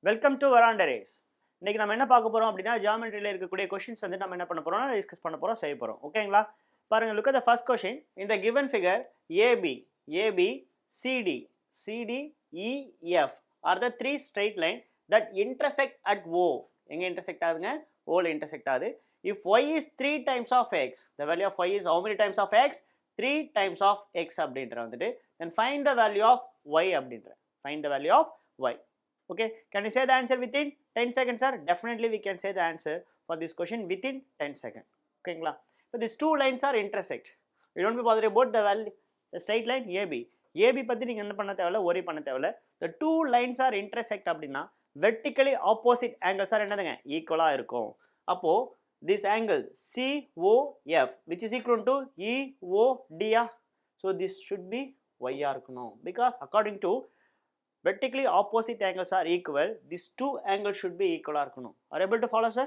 Welcome to Veranda race. இன்னைக்கு நம்ம என்ன பார்க்க போறோம் அப்படினா ஜியோமெட்ரியில இருக்கக்கூடிய क्वेश्चंस வந்து நம்ம என்ன பண்ண போறோம்னா டிஸ்கஸ் பண்ண போறோம் செய்ய போறோம். ஓகேங்களா? பாருங்க look at the first question. In the given figure AB CD EF are the three straight line that intersect at O. எங்க intersect ஆகுதுங்க? O ல intersect ஆகுது. If y is 3 times of x, the value of y is how many times of x? 3 times of x அப்படின்ற வந்துட்டு then find the value of y அப்படின்ற. Find the value of y. Okay, can you say the answer within 10 seconds, sir? Definitely we can say the answer for this question within 10 seconds. Okay, so these two lines are intersect. You don't be bothered about the value, the straight line AB. AB பத்தி நீங்க என்ன பண்ண தேவையில்ல, worry பண்ண தேவையில்ல. The two lines are intersect அப்படினா vertically opposite angles are என்னதுங்க ஈக்குவலா இருக்கும். அப்போ this angle COF which is equal to EOD. So this should be y இருக்கணும் because according to vertically opposite angles are equal, these two angles should be equal இருக்கணும். Are you able to follow, sir?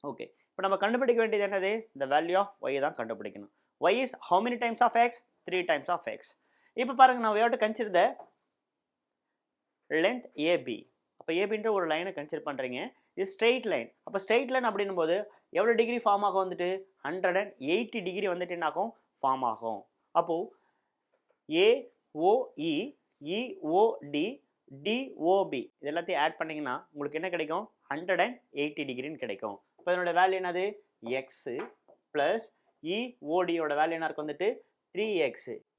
Okay, இப்போ நம்ம கண்டுபிடிக்க வேண்டியது என்னது? The value of y தான் கண்டுபிடிக்கணும். Y is how many times of x? 3 times of x. இப்போ பாருங்க now we have to consider the length AB. அப்போ AB ன்ற ஒரு லைனை கன்சிடர் பண்றீங்க. இது ஸ்ட்ரெயிட் லைன். அப்போ ஸ்ட்ரெயிட் லைன் அப்படினும்போது எவ்வளவு டிகிரி ஃபார்ம் ஆகும் வந்துட்டு 180 டிகிரி வந்துட்டு என்ன ஆகும் ஃபார்ம் ஆகும். அப்போ AOE EOD DOB இது எல்லாத்தையும் ஆட் பண்ணீங்கன்னா உங்களுக்கு என்ன கிடைக்கும் 180 டிகிரின்னு கிடைக்கும். இப்போ இதனோட வேல்யூ என்னது x plus EOD யோட வேல்யூ என்ன இருக்கு வந்துட்டு 3x.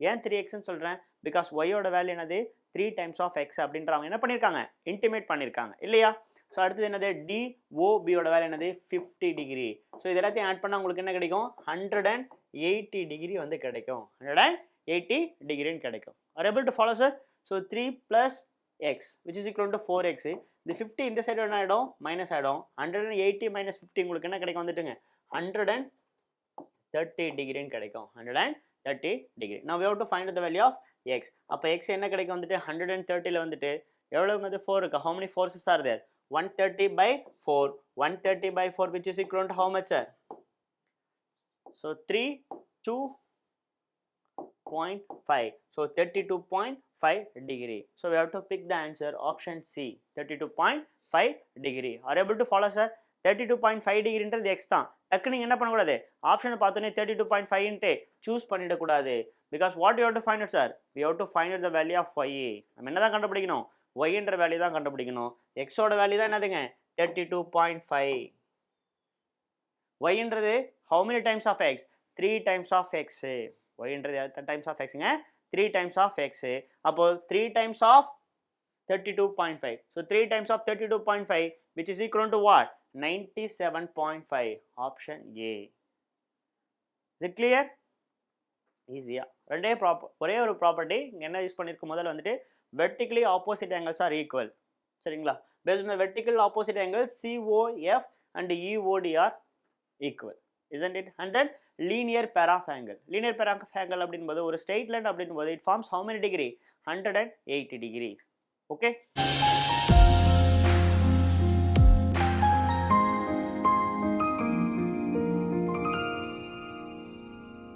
ஏன் 3x ன்னு சொல்றேன் because y யோட வேல்யூ என்னது 3 times of x அப்படின்றவங்க என்ன பண்ணிருக்காங்க இன்டிமேட் பண்ணிருக்காங்க இல்லையா. ஸோ அடுத்தது என்னது DOB யோட வேல்யூ என்னது 50 டிகிரி. ஸோ இது எல்லாத்தையும் ஆட் பண்ணா உங்களுக்கு என்ன கிடைக்கும் 180 டிகிரி வந்து கிடைக்கும். 180 டிகிரின்னு கிடைக்கும். Are you able to follow, sir? So 3 plus x which is equal to 4x. The 50 இந்த சைடு என்ன ஆயிடும் மைனஸ் ஆயிடும். 180 minus 50 உங்களுக்கு என்ன கிடைக்கும் வந்துட்டுங்க 130 டிகிரின்னு கிடைக்கும். 130 degree. Now we have to find the value of x. அப்போ x என்ன கிடைக்கும் வந்துட்டு 130ல வந்துட்டு எவ்வளவு வந்து 4 இருக்கு. How many forces are there? 130 by 4. 130 by 4 which is equal to how much, sir? So 32.5. So 32.5 degree. So we have to pick the answer option C. 32.5 degree. Are you able to follow, sir? 32.5 degree ன்றது x தான். டக்கு நீங்க என்ன பண்ண கூடாது ஆப்ஷனை பார்த்தோனே 32.5 ன்ட்டு choose பண்ணிட கூடாது. Because what you have to find out, sir? We have to find out the value of y. நம்ம என்னதான் கண்டுபிடிக்கணும் y என்ற வேல்யூ தான் கண்டுபிடிக்கணும். x ஓட வேல்யூ தான் என்னதுங்க 32.5. y என்றது how many times of x? 3 times of x. y என்றது times of x ங்க 3 times of x. அப்போ 3 times of 32.5. So 3 times of 32.5 which is equal to what? 97.5. Option A. Is it clear? Easy. ஒரே ஒரு property என்ன use பண்ணிருக்கும் முதல்ல வந்துட்டு vertically opposite angles are equal. சரிங்களா? Based on the vertical opposite angles COF and EOD are equal. Isn't it? And then linear pair of angle. Linear pair of angle அப்படின்போது ஒரு straight line அப்படின்போது it forms how many degree? 180 degree. Okay?